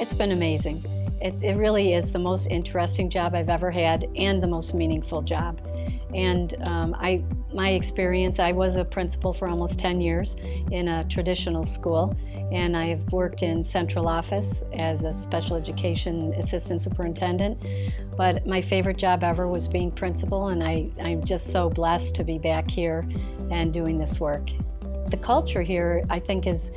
It's been amazing. It really is the most interesting job I've ever had and the most meaningful job. And my experience, I was a principal for almost 10 years in a traditional school, and I've worked in central office as a special education assistant superintendent. But my favorite job ever was being principal, and I'm just so blessed to be back here and doing this work. The culture here, I think, is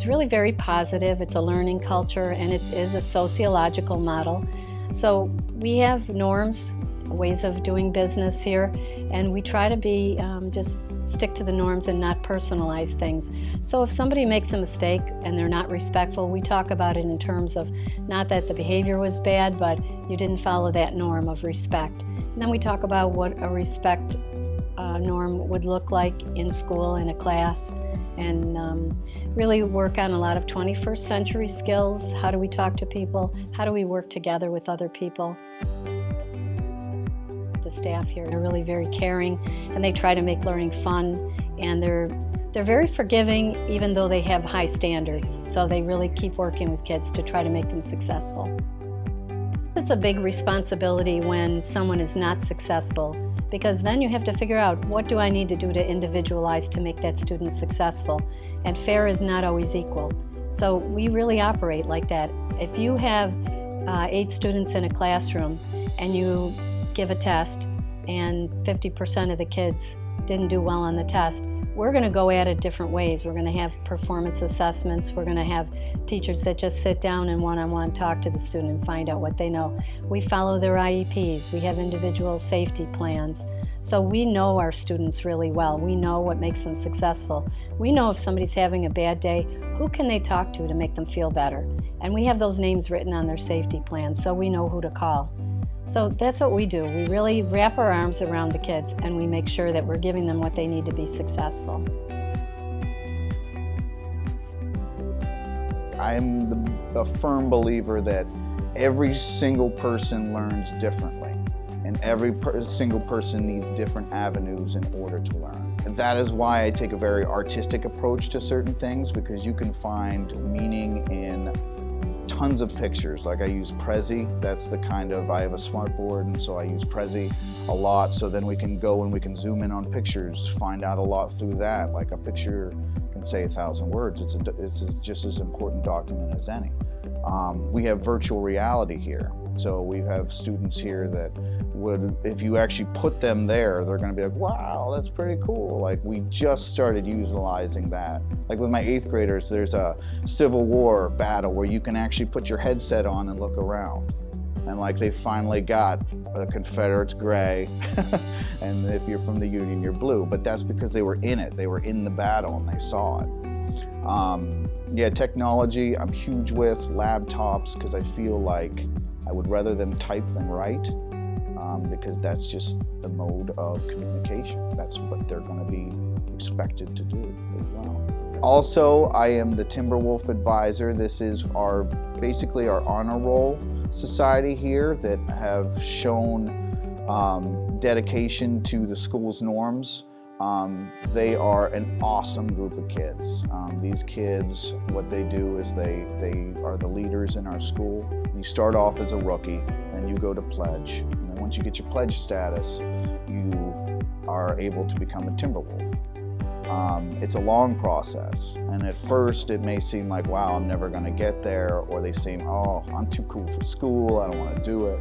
really very positive. It's a learning culture, and it is a sociological model. So we have norms, ways of doing business here, and we try to be just stick to the norms and not personalize things. So if somebody makes a mistake and they're not respectful, we talk about it in terms of not that the behavior was bad, but you didn't follow that norm of respect. And then we talk about what a respect norm would look like in school, in a class, and really work on a lot of 21st century skills. How do we talk to people? How do we work together with other people? The staff here are really very caring, and they try to make learning fun, and they're very forgiving even though they have high standards. So they really keep working with kids to try to make them successful. It's a big responsibility when someone is not successful, because then you have to figure out, what do I need to do to individualize to make that student successful? And fair is not always equal. So we really operate like that. If you have 8 students in a classroom and you give a test and 50% of the kids didn't do well on the test, we're going to go at it different ways. We're going to have performance assessments. We're going to have teachers that just sit down and one-on-one talk to the student and find out what they know. We follow their IEPs. We have individual safety plans. So we know our students really well. We know what makes them successful. We know if somebody's having a bad day, who can they talk to make them feel better? And we have those names written on their safety plans, so we know who to call. So that's what we do. We really wrap our arms around the kids, and we make sure that we're giving them what they need to be successful. I'm a firm believer that every single person learns differently, and every single person needs different avenues in order to learn. And that is why I take a very artistic approach to certain things, because you can find meaning in tons of pictures. Like I use Prezi, that's the kind of, I have a smartboard, and so I use Prezi a lot, so then we can go and we can zoom in on pictures, find out a lot through that. Like a picture can say 1,000 words. It's just as important document as any. We have virtual reality here. So we have students here that would, if you actually put them there, they're going to be like, wow, that's pretty cool. Like we just started utilizing that. Like with my 8th graders, there's a Civil War battle where you can actually put your headset on and look around. And like they finally got the Confederates gray, and if you're from the Union, you're blue. But that's because they were in it. They were in the battle and they saw it. Yeah, technology, I'm huge with laptops, because I feel like I would rather them type than write, because that's just the mode of communication. That's what they're going to be expected to do as well. Also, I am the Timberwolf advisor. This is basically our honor roll society here that have shown dedication to the school's norms. They are an awesome group of kids. These kids, what they do is they are the leaders in our school. You start off as a rookie, and you go to pledge. And then once you get your pledge status, you are able to become a Timberwolf. It's a long process, and at first it may seem like, wow, I'm never going to get there, or they seem, oh, I'm too cool for school, I don't want to do it.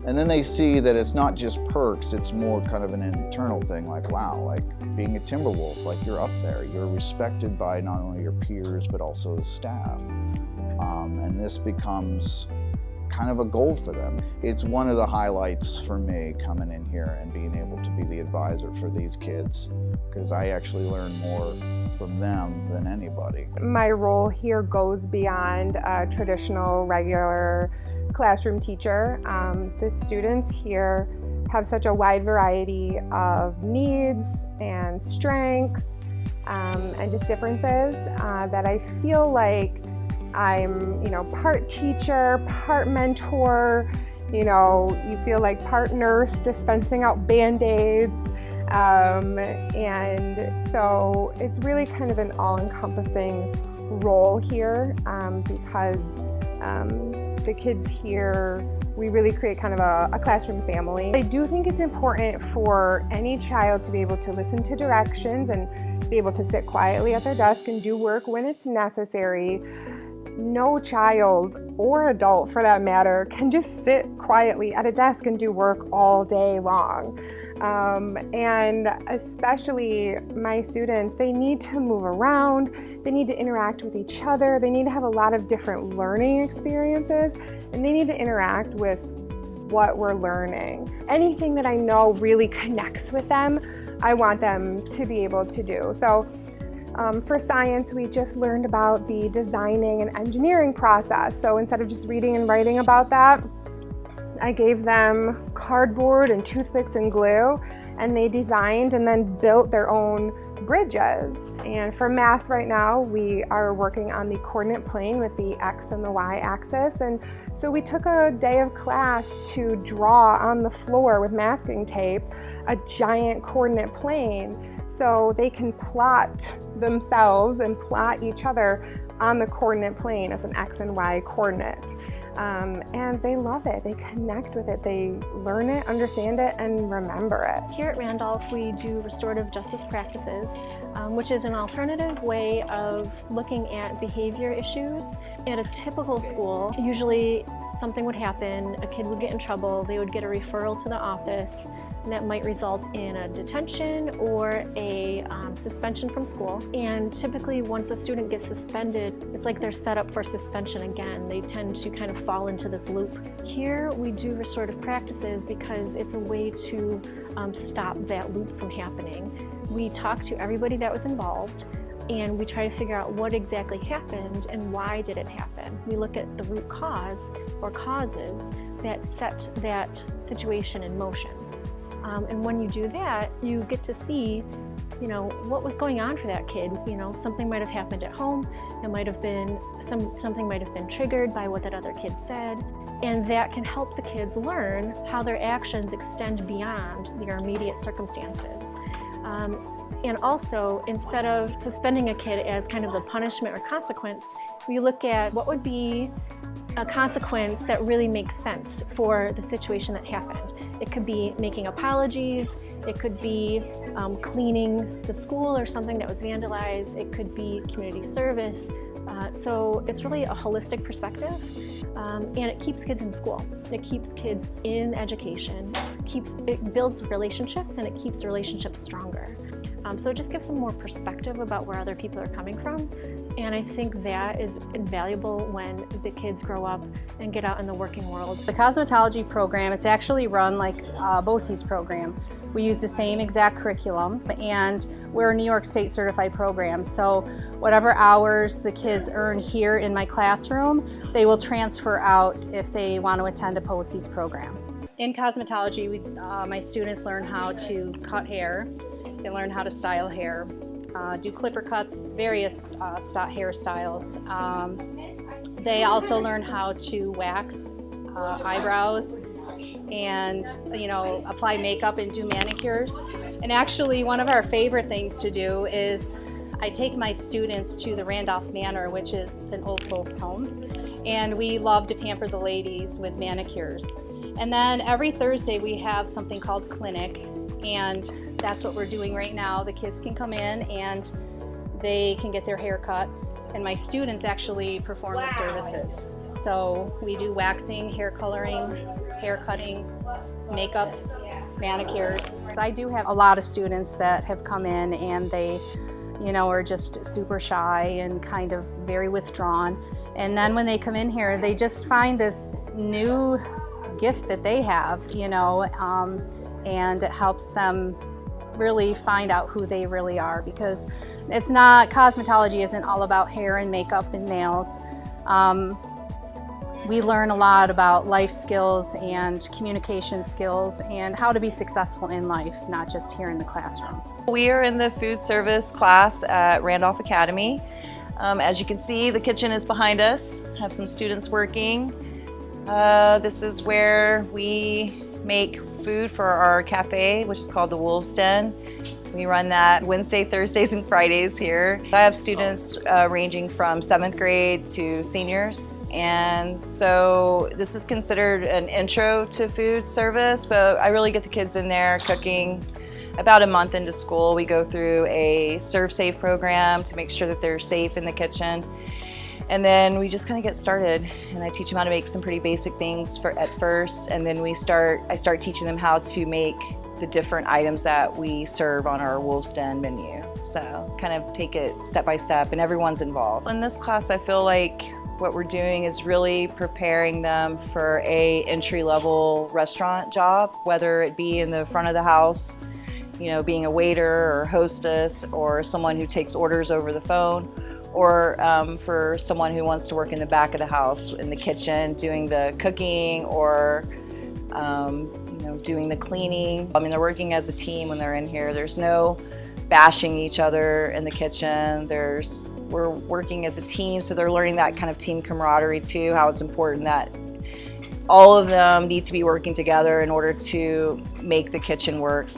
And then they see that it's not just perks, it's more kind of an internal thing, like, wow, like being a Timberwolf, like you're up there. You're respected by not only your peers, but also the staff. And this becomes kind of a goal for them. It's one of the highlights for me coming in here and being able to be the advisor for these kids, because I actually learn more from them than anybody. My role here goes beyond a traditional, regular classroom teacher. The students here have such a wide variety of needs and strengths and just differences that I feel like I'm, part teacher, part mentor. You feel like part nurse dispensing out Band-Aids. And so it's really kind of an all-encompassing role here because The kids here, we really create kind of a classroom family. I do think it's important for any child to be able to listen to directions and be able to sit quietly at their desk and do work when it's necessary. No child or adult, for that matter, can just sit quietly at a desk and do work all day long. And especially my students, they need to move around, they need to interact with each other, they need to have a lot of different learning experiences, and they need to interact with what we're learning. Anything that I know really connects with them, I want them to be able to do. So for science, we just learned about the designing and engineering process. So instead of just reading and writing about that, I gave them cardboard and toothpicks and glue, and they designed and then built their own bridges. And for math right now, we are working on the coordinate plane with the X and the Y axis. And so we took a day of class to draw on the floor with masking tape a giant coordinate plane so they can plot themselves and plot each other on the coordinate plane as an X and Y coordinate. And they love it, they connect with it, they learn it, understand it, and remember it. Here at Randolph, we do restorative justice practices, which is an alternative way of looking at behavior issues. At a typical school, usually something would happen, a kid would get in trouble, they would get a referral to the office, and that might result in a detention or a suspension from school. And typically once a student gets suspended, it's like they're set up for suspension again. They tend to kind of fall into this loop. Here we do restorative practices because it's a way to stop that loop from happening. We talk to everybody that was involved, and we try to figure out what exactly happened and why did it happen. We look at the root cause or causes that set that situation in motion. And when you do that, you get to see, you know, what was going on for that kid. You know, something might have happened at home. It might have been, something might have been triggered by what that other kid said. And that can help the kids learn how their actions extend beyond their immediate circumstances. And also, instead of suspending a kid as kind of the punishment or consequence, we look at what would be a consequence that really makes sense for the situation that happened. It could be making apologies, it could be cleaning the school or something that was vandalized, it could be community service. So it's really a holistic perspective, and it keeps kids in school. It keeps kids in education, it builds relationships, and it keeps relationships stronger. So it just gives them more perspective about where other people are coming from. And I think that is invaluable when the kids grow up and get out in the working world. The cosmetology program, it's actually run like BOCES program. We use the same exact curriculum, and we're a New York State certified program. So whatever hours the kids earn here in my classroom, they will transfer out if they want to attend a BOCES program. In cosmetology, my students learn how to cut hair, they learn how to style hair, do clipper cuts, various hairstyles. They also learn how to wax eyebrows and, you know, apply makeup and do manicures. And actually, one of our favorite things to do is I take my students to the Randolph Manor, which is an old folks home, and we love to pamper the ladies with manicures. And then every Thursday we have something called clinic, and that's what we're doing right now. The kids can come in and they can get their hair cut, and my students actually perform the services. So we do waxing, hair coloring, hair cutting, makeup, manicures. I do have a lot of students that have come in and they, you know, are just super shy and kind of very withdrawn. And then when they come in here, they just find this new gift that they have, you know, and it helps them really find out who they really are, because it's not, cosmetology isn't all about hair and makeup and nails. We learn a lot about life skills and communication skills and how to be successful in life, not just here in the classroom. We are in the food service class at Randolph Academy. As you can see, the kitchen is behind us. I have some students working. This is where we make food for our cafe, which is called the Wolf's Den. We run that Wednesday, Thursdays, and Fridays here. I have students ranging from 7th grade to seniors. And so this is considered an intro to food service, but I really get the kids in there cooking. About a month into school, we go through a Serve Safe program to make sure that they're safe in the kitchen. And then we just kind of get started, and I teach them how to make some pretty basic things at first, and then I start teaching them how to make the different items that we serve on our Wolf's Den menu. So kind of take it step by step, and everyone's involved. In this class, I feel like what we're doing is really preparing them for a entry-level restaurant job, whether it be in the front of the house, you know, being a waiter or hostess, or someone who takes orders over the phone, or for someone who wants to work in the back of the house, in the kitchen, doing the cooking, or you know, doing the cleaning. I mean, they're working as a team when they're in here. There's no bashing each other in the kitchen. We're working as a team, so they're learning that kind of team camaraderie too, how it's important that all of them need to be working together in order to make the kitchen work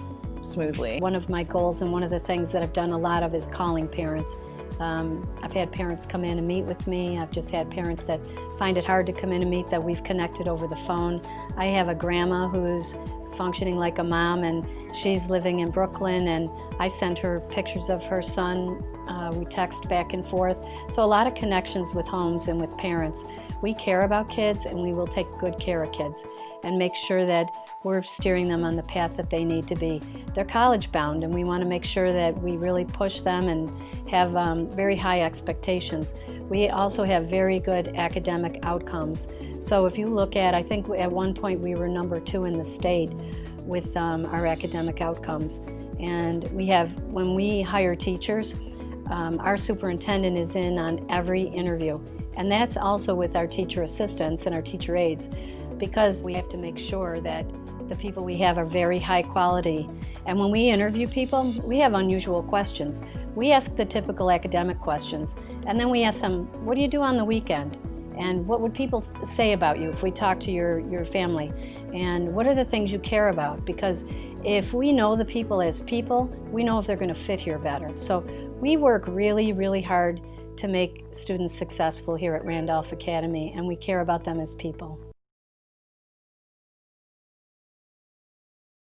smoothly. One of my goals, and one of the things that I've done a lot of, is calling parents. I've had parents come in and meet with me. I've just had parents that find it hard to come in and meet, that we've connected over the phone. I have a grandma who's functioning like a mom, and she's living in Brooklyn, and I send her pictures of her son. We text back and forth. So a lot of connections with homes and with parents. We care about kids, and we will take good care of kids and make sure that we're steering them on the path that they need to be. They're college bound, and we want to make sure that we really push them and have very high expectations. We also have very good academic outcomes. So if you look at, I think at one point we were #2 in the state with our academic outcomes. And we have, when we hire teachers, our superintendent is in on every interview. And that's also with our teacher assistants and our teacher aides, because we have to make sure that the people we have are very high quality. And when we interview people, we have unusual questions. We ask the typical academic questions, and then we ask them, what do you do on the weekend? And what would people say about you if we talk to your family? And what are the things you care about? Because if we know the people as people, we know if they're going to fit here better. So we work really, really hard to make students successful here at Randolph Academy, and we care about them as people.